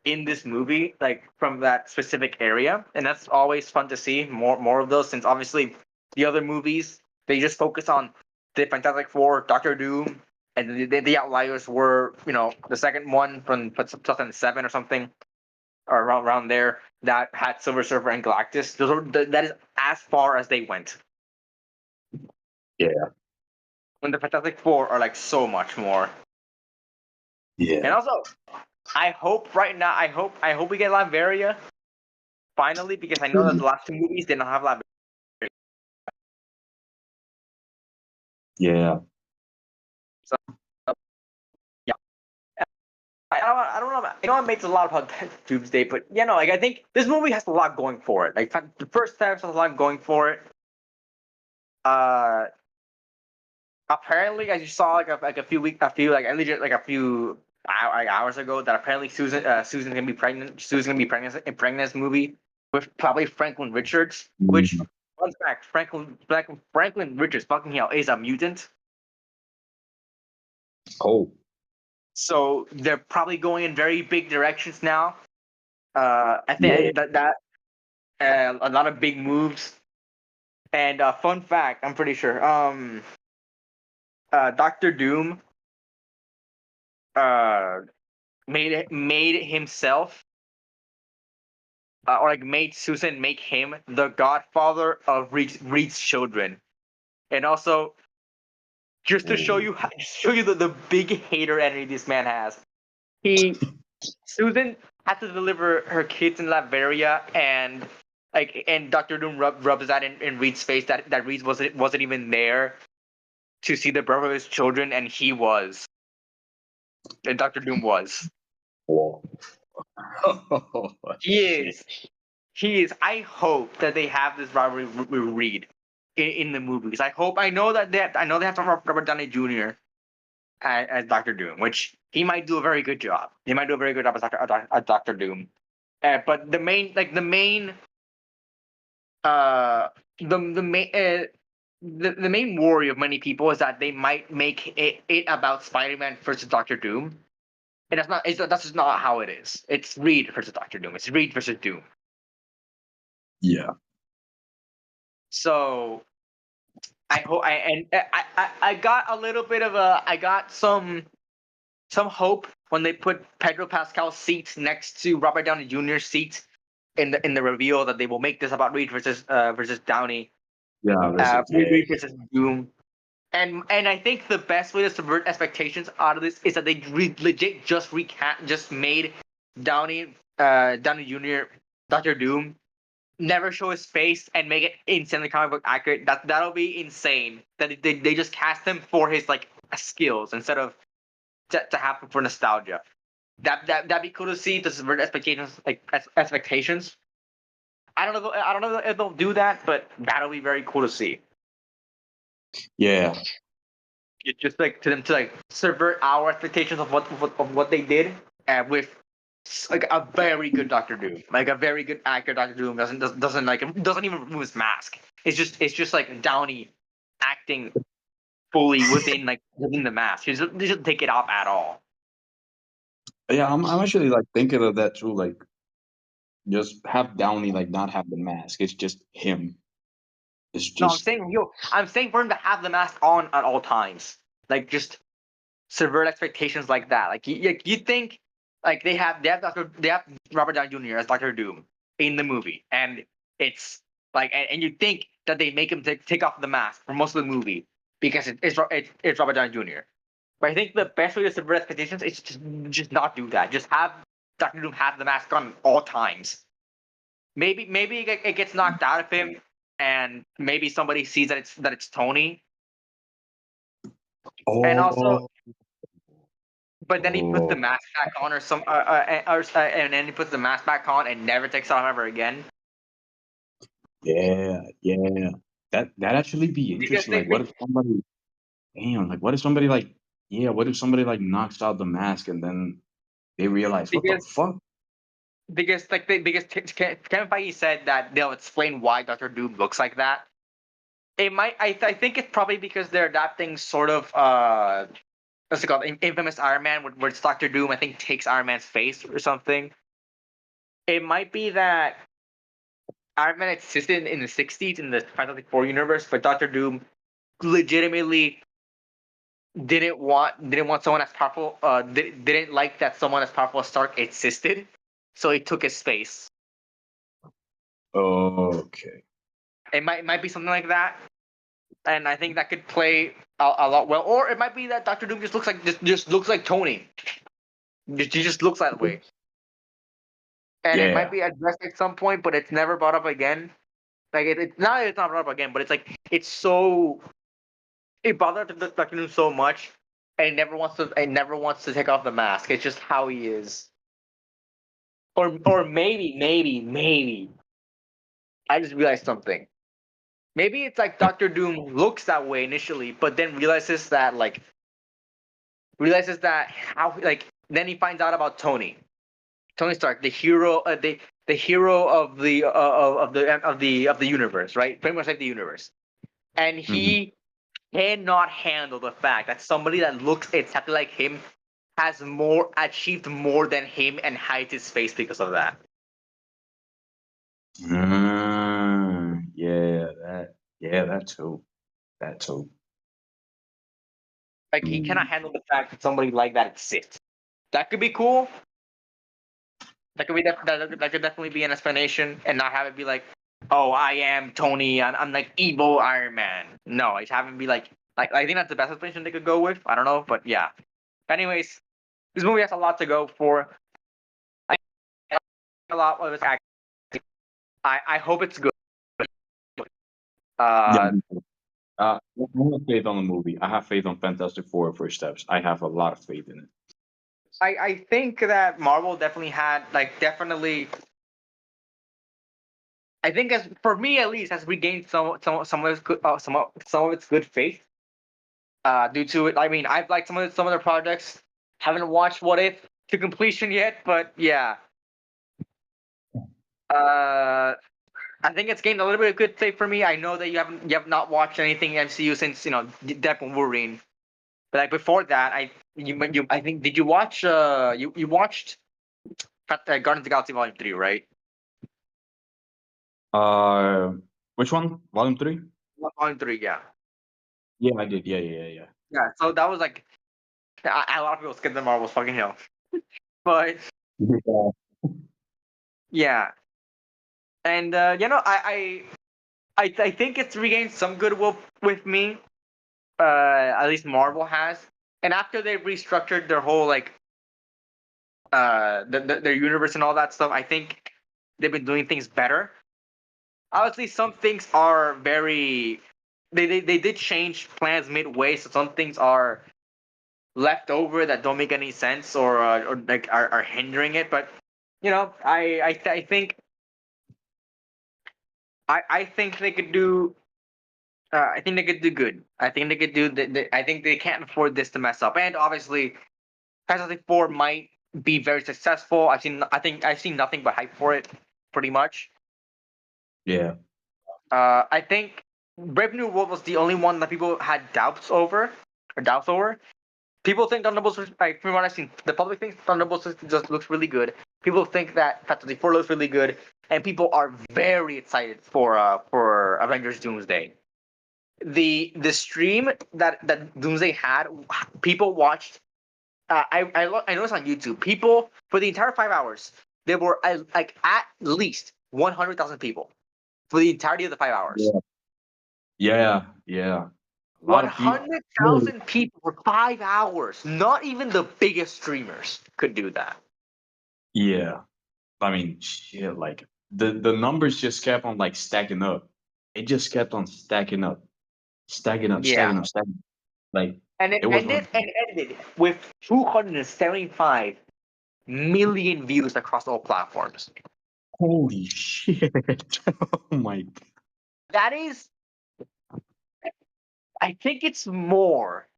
in this movie, like from that specific area, and that's always fun to see more of those. Since obviously the other movies they just focus on the Fantastic Four, Doctor Doom, and the outliers were the second one from 2007 or something, or around there that had Silver Surfer and Galactus. That is as far as they went. yeah, When the Fantastic Four are like so much more. And yeah, also, I hope right now, I hope we get Latveria finally because I know that the last two movies did not have Latveria. yeah. So yeah, I don't know. It makes a lot about Doomsday, but like I think this movie has a lot going for it. Like the first half has a lot going for it. Uh, apparently, as you saw, like a few like legit like a few hours ago that apparently Susan's gonna be pregnant. Susan's gonna be pregnant in this movie with probably Franklin Richards. Which, Mhm. fun fact, Franklin Richards, fucking hell, is a mutant. Oh, So they're probably going in very big directions now. I yeah. think a lot of big moves. And fun fact, I'm pretty sure. Doctor Doom uh made himself or like made Susan make him the godfather of Reed's children, and also just to show Oh. you the big hater energy this man has. He Susan had to deliver her kids in Latveria, and Doctor Doom rubs that in Reed's face that Reed wasn't even there to see the birth of his children, and he was, and Doctor Doom was. Oh. He Shit. is. He is. I hope that they have this rivalry with Reed in the movies. I know that I know they have Robert Downey Jr. As Doctor Doom, which he might do a very good job. He might do a very good job as Doctor Doom. But uh the main the main worry of many people is that they might make it about Spider-Man versus Doctor Doom. And that's just not how it is. It's Reed versus Doctor Doom. It's Reed versus Doom. Yeah. So I hope I got a little bit of a I got some hope when they put Pedro Pascal's seat next to Robert Downey Jr.'s seat in the reveal that they will make this about Reed versus Downey, Yeah. Versus, yeah. Reed versus Doom. And I think the best way to subvert expectations out of this is that they legit just made Downey Jr. Doctor Doom, never show his face and make it instantly comic book accurate. That'll be insane. That they just cast him for his like skills instead of to happen for nostalgia. That'd be cool to see to subvert expectations expectations. I don't know if they'll do that, but that'll be very cool to see. Yeah. It's just like to them to like subvert our expectations of what they did, with like a very good Doctor Doom, like a very good actor. Doctor Doom doesn't even remove his mask. It's just like Downey acting fully within the mask. He doesn't take it off at all. Yeah. I'm actually like thinking of that too. Like, just have Downey like not have the mask. It's just him. It's No, just. I'm saying for him to have the mask on at all times, like just subvert expectations like that. Like you think like they have Robert Downey Jr. as Doctor Doom in the movie, and it's like and you think that they make him take off the mask for most of the movie because it's Robert Downey Jr. But I think the best way to subvert expectations is just not do that. Just have Doctor Doom have the mask on all times. Maybe it gets knocked out of him, and maybe somebody sees that it's Tony, and also Oh. but then he puts the Oh. mask back on, and then he puts the mask back on and never takes it off ever again. Yeah. Yeah. That actually be Because interesting. they Like, what if somebody? Damn. Like, what if somebody like? Yeah. What if somebody like knocks out the mask and then they realize what the because fuck? Kevin Feige said that they'll explain why Doctor Doom looks like that. It might I think it's probably because they're adapting sort of what's it called, Infamous Iron Man, where it's Doctor Doom I think takes Iron Man's face or something. It might be that Iron Man existed in the '60s in the Fantastic Four universe, but Doctor Doom legitimately didn't want someone as powerful. Didn't like that someone as powerful as Stark existed, so he took his space. Okay. It might be something like that, and I think that could play a lot well. Or it might be that Doctor Doom just looks like Tony. He just looks that way, and it might Yeah. be addressed at some point, but it's never brought up again. Like it's not brought up again, but it's like it bothered Doctor Doom so much, and he never wants to take off the mask. It's just how he is. Or maybe I just realized something. Maybe it's like Doctor Doom looks that way initially, but then realizes that how like Then he finds out about Tony Stark, the hero, the hero of the universe, right? Pretty much like the universe, and Mhm. he cannot handle the fact that somebody that looks exactly like him has more achieved more than him and hides his face because of that. Yeah, that too. That too. Like he cannot Mm. handle the fact that somebody like that exists. That could be cool. That could be that could definitely be an explanation, and not have it be like, oh, I am Tony, and I'm like evil Iron Man. No, just have it be like I think that's the best explanation they could go with. I don't know, but yeah. Anyways, this movie has a lot to go for. I a lot of its acting. I hope it's good. Yeah. Uh, I have faith on the movie. I have faith on Fantastic Four First Steps. I have a lot of faith in it. I think that Marvel definitely had like definitely. I think as for me at least has regained some of its good some of its good faith. Due to it, I mean I've liked some of their projects. Haven't watched What If to completion yet, but yeah. Uh, I think it's gained a little bit of good faith for me. I know that you have not watched anything MCU since Deadpool Wolverine, but like before that, I think did you watch you watched Guardians of the Galaxy Volume 3, right? Uh, which one? Volume 3? Volume 3, yeah. Yeah, I did. Yeah. Yeah, so that was like a lot of people skip the Marvels, fucking hell. But Yeah. yeah, and I think it's regained some goodwill with me. At least Marvel has, and after they restructured their whole like their universe and all that stuff, I think they've been doing things better. Obviously, some things are very they did change plans midway, so some things are left over that don't make any sense or like are hindering it. But I think I think they could do. I think they could do good. I think they could do. I think they can't afford this to mess up. And obviously, Fantastic Four might be very successful. I think I've seen nothing but hype for it, pretty much. Yeah. I think Brave New World was the only one that people had doubts over. People think Thunderbolts, like from what I've seen, the public thinks Thunderbolts just looks really good. People think that Fantastic Four looks really good, and people are very excited for Avengers Doomsday. The stream that Doomsday had, people watched. I noticed on YouTube, people for the entire 5 hours, there were like at least 100,000 people for the entirety of the 5 hours. Yeah. Yeah. A lot One of people. hundred thousand people for 5 hours. Not even the biggest streamers could do that. Yeah. I mean, shit, like the numbers just kept on like stacking up. It just kept on stacking up, Yeah, stacking up. Like and it it was ended and ended with 275 million views across all platforms. holy shit. Oh my. That is, I think it's more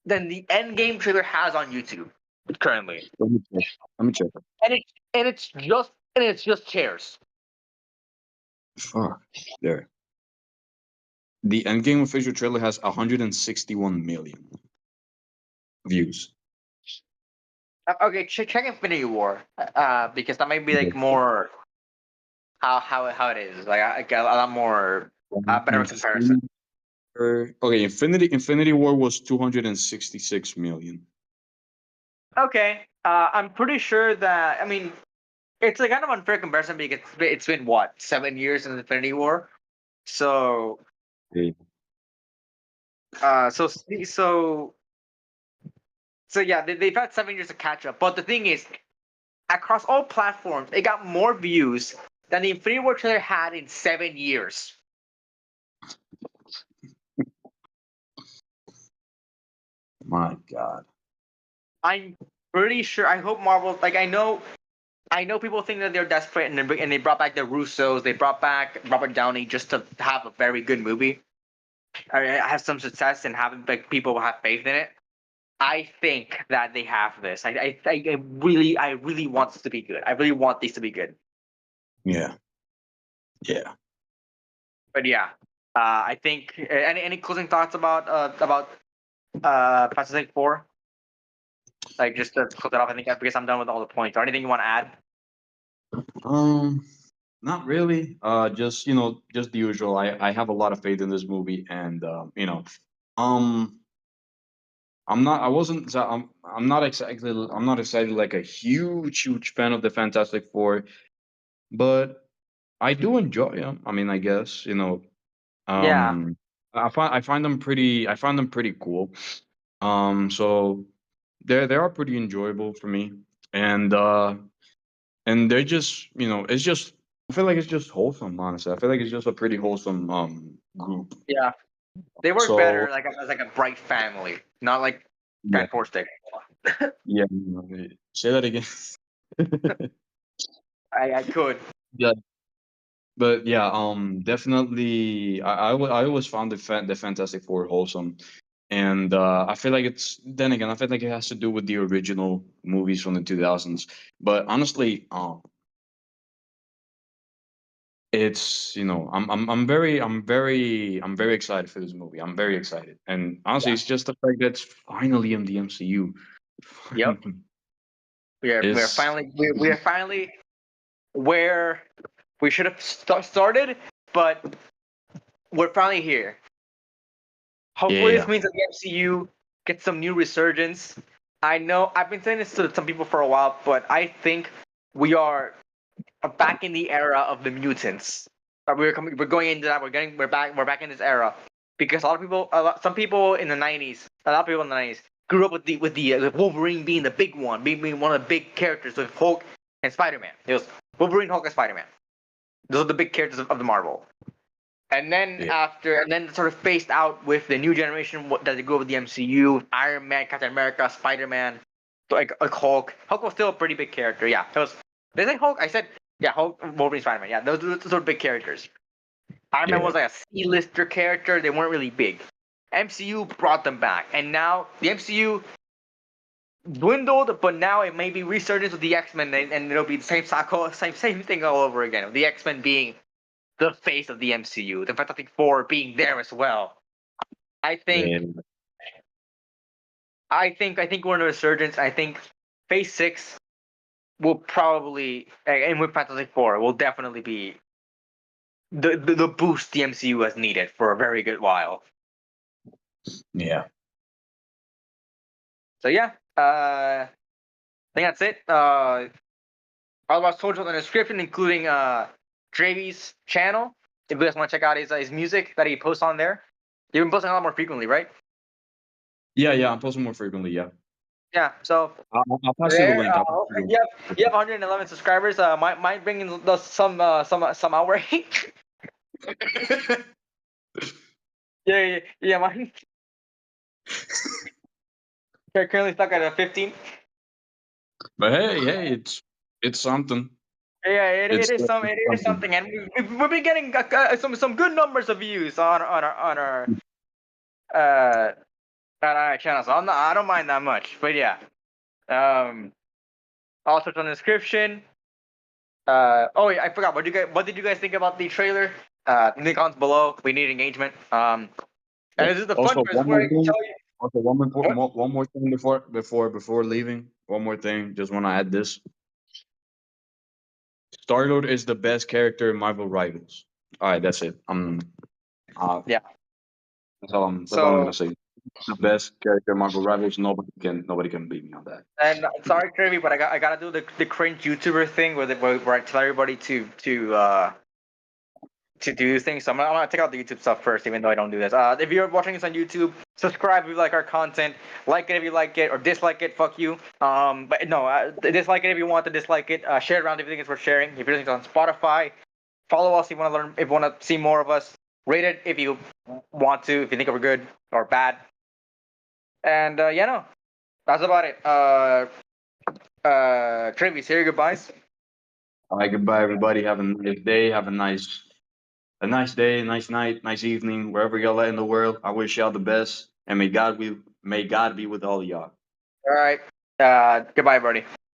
than the Endgame trailer has on YouTube currently, Let me check. Let me check. and it's just chairs. Fuck. There. The Endgame official trailer has 161 million views. Okay, check Infinity War, because that might be like more how it is, like a lot more better comparison. Okay, Infinity War was 266 million. Okay, I'm pretty sure that I mean it's a kind of unfair comparison because it's been what 7 years in Infinity War, so Yeah. uh so so so yeah they've had 7 years to catch up. But the thing is, across all platforms, it got more views than the Infinity War trailer had in 7 years. My God. I'm pretty sure. I hope Marvel like I know people think that they're desperate and they brought back the Russos, they brought back Robert Downey just to have a very good movie, or have some success and have like people have faith in it. I think that they have this. I really want this to be good. I really want these to be good. Yeah. Yeah. But yeah, I think any closing thoughts about Fantastic Four? Like just to close it off, I think because I'm done with all the points. Or anything you want to add? Um, Not really. Just just the usual. I have a lot of faith in this movie, and um, I'm not. I wasn't. I'm not exactly. I'm not exactly like a huge fan of the Fantastic Four, but I do enjoy them. I mean, I guess Yeah, Um, I find them pretty. I find them pretty cool. So they are pretty enjoyable for me, and they're just it's just I feel like it's just wholesome. Honestly, I feel like it's just a pretty wholesome group. yeah. They work better So like as like a bright family, not like yeah, Fantastic. yeah. Say that again. I could. Yeah, but yeah, definitely. I always found the Fantastic Four wholesome, and I feel like it's then again I feel like it has to do with the original movies from the 2000s. But honestly, it's I'm very excited for this movie. I'm very excited, and honestly, Yeah. it's just the fact that it's finally in the MCU. Yep. We are It's finally we are finally where we should have started, but we're finally here. Hopefully, this yeah, means that the MCU gets some new resurgence. I know I've been saying this to some people for a while, but I think we are back in the era of the mutants. We're going into that. We're back in this era because some people in the '90s, a lot of people in the '90s grew up with Wolverine being the big one, being one of the big characters with Hulk and Spider-Man. It was Wolverine, Hulk, and Spider-Man. Those are the big characters of the Marvel. yeah, And then sort of phased out with the new generation that they grew up with the MCU, Iron Man, Captain America, Spider Man, like Hulk. Hulk was still a pretty big character. Yeah, it was. Did I say Hulk? I said yeah, Hulk, Wolverine, Spider Man. Yeah, those are big characters. Iron Man yeah, was like a C-lister character. They weren't really big. MCU brought them back, and now the MCU dwindled, but now it may be resurgence with the X Men, and it'll be the same cycle, same thing all over again. The X Men being the face of the MCU, the Fantastic Four being there as well. I think, yeah, I think we're in a resurgence. I think Phase 6 will probably, and with Fantastic Four, will definitely be the boost the MCU has needed for a very good while. yeah. So yeah, I think that's it. All of our socials in the description, including Trxvy's channel. If you guys want to check out his music that he posts on there, you've been posting a lot more frequently, right? Yeah. I'm posting more frequently. Yeah, Yeah. So I'll pass you the there, link. I'll pass you you have 111 subscribers. Might bring in some outrage. the Yeah. Mine currently stuck at a 15. But hey, it's something. Yeah, it It's, is it's it is something. something, and we've been getting some good numbers of views uh on our channel. So I don't mind that much. But yeah, um, also it's on the description. Oh yeah, I forgot. What did you guys think about the trailer? Link comments below. We need engagement. And Yeah. this is the fun Also, part one where more I can thing. tell you Also, what. one more thing before leaving. One more thing. Just want to add this. Star Lord is the best character in Marvel Rivals. All right, that's it. Uh, Yeah. that's all I'm So gonna say. The best character in Marvel Rivals. Nobody can beat me on that. and sorry, Kirby, but I gotta do the cringe YouTuber thing where I tell everybody to do things. So I'm gonna take out the YouTube stuff first, even though I don't do this. If you're watching this on YouTube, subscribe if you like our content, like it if you like it, or dislike it. Fuck you. But no, dislike it if you want to dislike it. Share it around if you think it's worth sharing. If you're listening on Spotify, follow us if you want to learn. If you want to see more of us, rate it if you want to. If you think we're good or bad. And yeah, no, that's about it. Trivy, say your goodbyes. All right, goodbye, everybody. Have a nice day. Have a nice day, nice night, nice evening, wherever y'all at in the world. I wish y'all the best, and may God be with all of y'all. All right. Goodbye, everybody.